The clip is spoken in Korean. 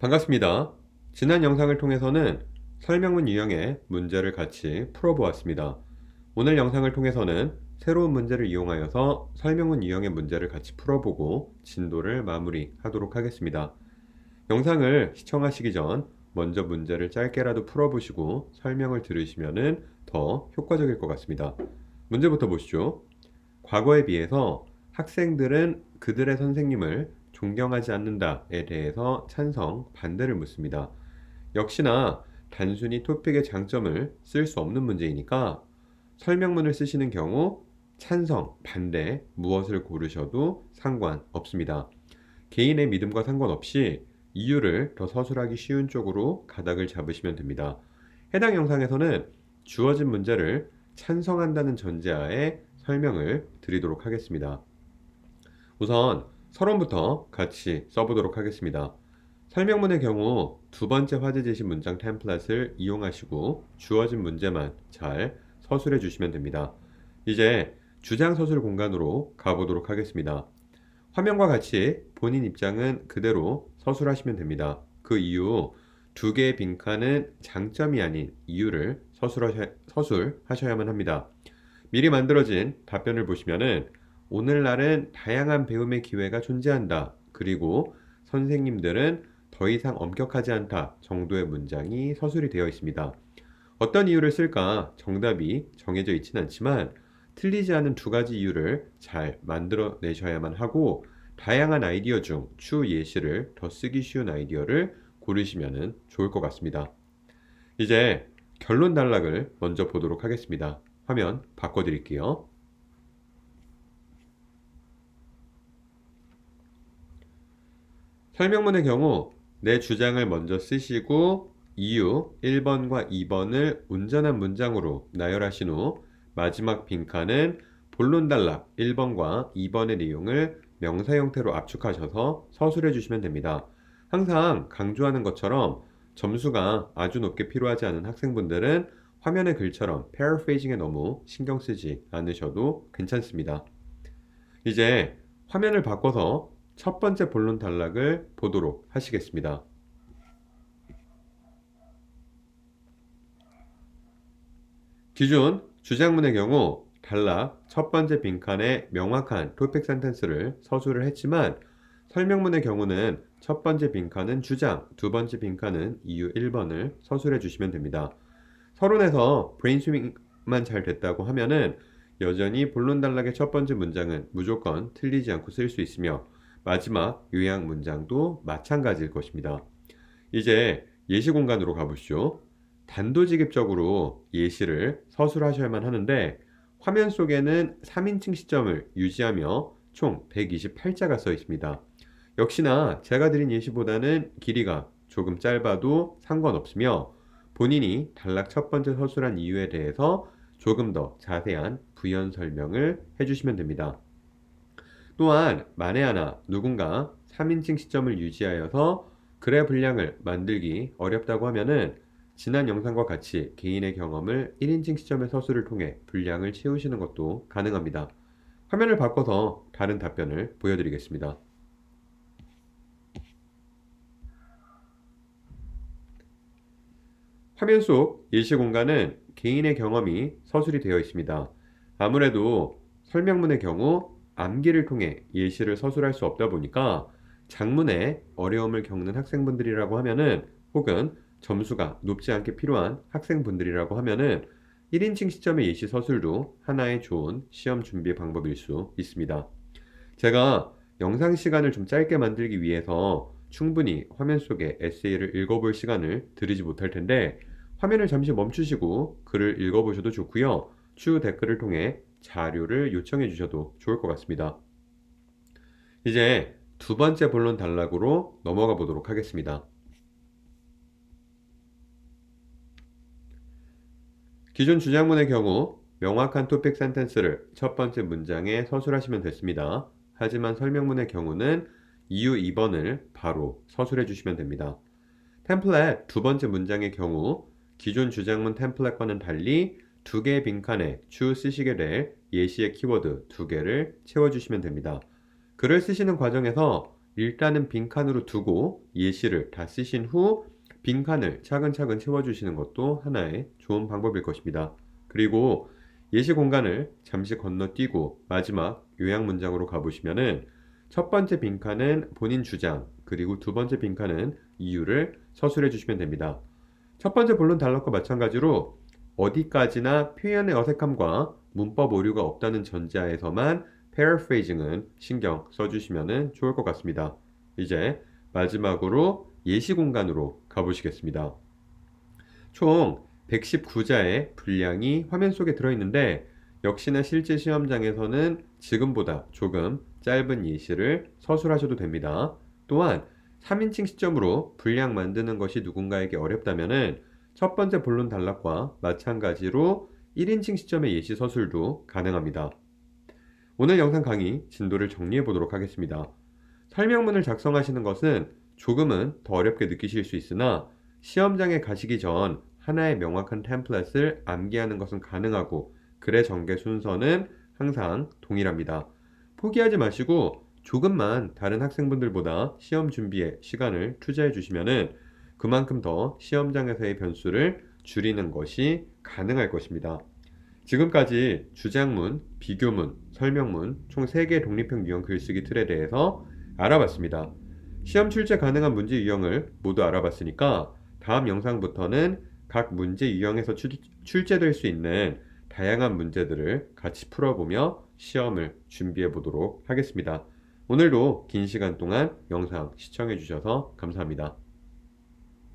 반갑습니다. 지난 영상을 통해서는 설명문 유형의 문제를 같이 풀어보았습니다. 오늘 영상을 통해서는 새로운 문제를 이용하여서 설명문 유형의 문제를 같이 풀어보고 진도를 마무리하도록 하겠습니다. 영상을 시청하시기 전 먼저 문제를 짧게라도 풀어보시고 설명을 들으시면 더 효과적일 것 같습니다. 문제부터 보시죠. 과거에 비해서 학생들은 그들의 선생님을 존경하지 않는다에 대해서 찬성, 반대를 묻습니다. 역시나 단순히 토픽의 장점을 쓸 수 없는 문제이니까 설명문을 쓰시는 경우 찬성, 반대 무엇을 고르셔도 상관없습니다. 개인의 믿음과 상관없이 이유를 더 서술하기 쉬운 쪽으로 가닥을 잡으시면 됩니다. 해당 영상에서는 주어진 문제를 찬성한다는 전제하에 설명을 드리도록 하겠습니다. 우선 서론부터 같이 써보도록 하겠습니다. 설명문의 경우 두 번째 화제 제시 문장 템플릿을 이용하시고 주어진 문제만 잘 서술해 주시면 됩니다. 이제 주장 서술 공간으로 가보도록 하겠습니다. 화면과 같이 본인 입장은 그대로 서술하시면 됩니다. 그 이유 두 개의 빈칸은 장점이 아닌 이유를 서술하셔야만 합니다. 미리 만들어진 답변을 보시면은 오늘날은 다양한 배움의 기회가 존재한다. 그리고 선생님들은 더 이상 엄격하지 않다 정도의 문장이 서술이 되어 있습니다. 어떤 이유를 쓸까 정답이 정해져 있진 않지만 틀리지 않은 두 가지 이유를 잘 만들어내셔야만 하고 다양한 아이디어 중 추 예시를 더 쓰기 쉬운 아이디어를 고르시면 좋을 것 같습니다. 이제 결론 단락을 먼저 보도록 하겠습니다. 화면 바꿔드릴게요. 설명문의 경우 내 주장을 먼저 쓰시고 이유 1번과 2번을 온전한 문장으로 나열하신 후 마지막 빈칸은 본론 단락 1번과 2번의 내용을 명사 형태로 압축하셔서 서술해 주시면 됩니다. 항상 강조하는 것처럼 점수가 아주 높게 필요하지 않은 학생분들은 화면의 글처럼 paraphrasing에 너무 신경 쓰지 않으셔도 괜찮습니다. 이제 화면을 바꿔서 첫 번째 본론 단락을 보도록 하시겠습니다. 기존 주장문의 경우 단락 첫 번째 빈칸에 명확한 토픽 센텐스를 서술을 했지만 설명문의 경우는 첫 번째 빈칸은 주장, 두 번째 빈칸은 이유 1번을 서술해 주시면 됩니다. 서론에서 브레인스토밍만 잘 됐다고 하면은 여전히 본론 단락의 첫 번째 문장은 무조건 틀리지 않고 쓸 수 있으며 마지막 요약 문장도 마찬가지일 것입니다. 이제 예시 공간으로 가보시죠. 단도직입적으로 예시를 서술하셔야만 하는데 화면 속에는 3인칭 시점을 유지하며 총 128자가 써 있습니다. 역시나 제가 드린 예시보다는 길이가 조금 짧아도 상관없으며 본인이 단락 첫 번째 서술한 이유에 대해서 조금 더 자세한 부연 설명을 해주시면 됩니다. 또한 만에 하나 누군가 3인칭 시점을 유지하여서 글의 분량을 만들기 어렵다고 하면은 지난 영상과 같이 개인의 경험을 1인칭 시점의 서술을 통해 분량을 채우시는 것도 가능합니다. 화면을 바꿔서 다른 답변을 보여드리겠습니다. 화면 속 예시 공간은 개인의 경험이 서술이 되어 있습니다. 아무래도 설명문의 경우 암기를 통해 예시를 서술할 수 없다 보니까 작문에 어려움을 겪는 학생분들이라고 하면은 혹은 점수가 높지 않게 필요한 학생분들이라고 하면은 1인칭 시점의 예시 서술도 하나의 좋은 시험 준비 방법일 수 있습니다. 제가 영상 시간을 좀 짧게 만들기 위해서 충분히 화면 속에 에세이를 읽어볼 시간을 드리지 못할 텐데 화면을 잠시 멈추시고 글을 읽어보셔도 좋고요. 추후 댓글을 통해 자료를 요청해 주셔도 좋을 것 같습니다. 이제 두 번째 본론 단락으로 넘어가 보도록 하겠습니다. 기존 주장문의 경우 명확한 토픽 센텐스를 첫 번째 문장에 서술하시면 됐습니다. 하지만 설명문의 경우는 이유 2번을 바로 서술해 주시면 됩니다. 템플릿 두 번째 문장의 경우 기존 주장문 템플릿과는 달리 두 개의 빈칸에 추후 쓰시게 될 예시의 키워드 두 개를 채워주시면 됩니다. 글을 쓰시는 과정에서 일단은 빈칸으로 두고 예시를 다 쓰신 후 빈칸을 차근차근 채워주시는 것도 하나의 좋은 방법일 것입니다. 그리고 예시 공간을 잠시 건너뛰고 마지막 요약 문장으로 가보시면은 첫 번째 빈칸은 본인 주장, 그리고 두 번째 빈칸은 이유를 서술해 주시면 됩니다. 첫 번째 본론 단락과 마찬가지로 어디까지나 표현의 어색함과 문법 오류가 없다는 전제하에서만 paraphrasing은 신경 써주시면 좋을 것 같습니다. 이제 마지막으로 예시 공간으로 가보시겠습니다. 총 119자의 분량이 화면 속에 들어있는데 역시나 실제 시험장에서는 지금보다 조금 짧은 예시를 서술하셔도 됩니다. 또한 3인칭 시점으로 분량 만드는 것이 누군가에게 어렵다면 첫 번째 본론 단락과 마찬가지로 1인칭 시점의 예시 서술도 가능합니다. 오늘 영상 강의 진도를 정리해 보도록 하겠습니다. 설명문을 작성하시는 것은 조금은 더 어렵게 느끼실 수 있으나 시험장에 가시기 전 하나의 명확한 템플릿을 암기하는 것은 가능하고 글의 전개 순서는 항상 동일합니다. 포기하지 마시고 조금만 다른 학생분들보다 시험 준비에 시간을 투자해 주시면 그만큼 더 시험장에서의 변수를 줄이는 것이 가능할 것입니다. 지금까지 주장문, 비교문, 설명문 총 3개 독립형 유형 글쓰기 틀에 대해서 알아봤습니다. 시험 출제 가능한 문제 유형을 모두 알아봤으니까 다음 영상부터는 각 문제 유형에서 출제될 수 있는 다양한 문제들을 같이 풀어보며 시험을 준비해 보도록 하겠습니다. 오늘도 긴 시간 동안 영상 시청해 주셔서 감사합니다.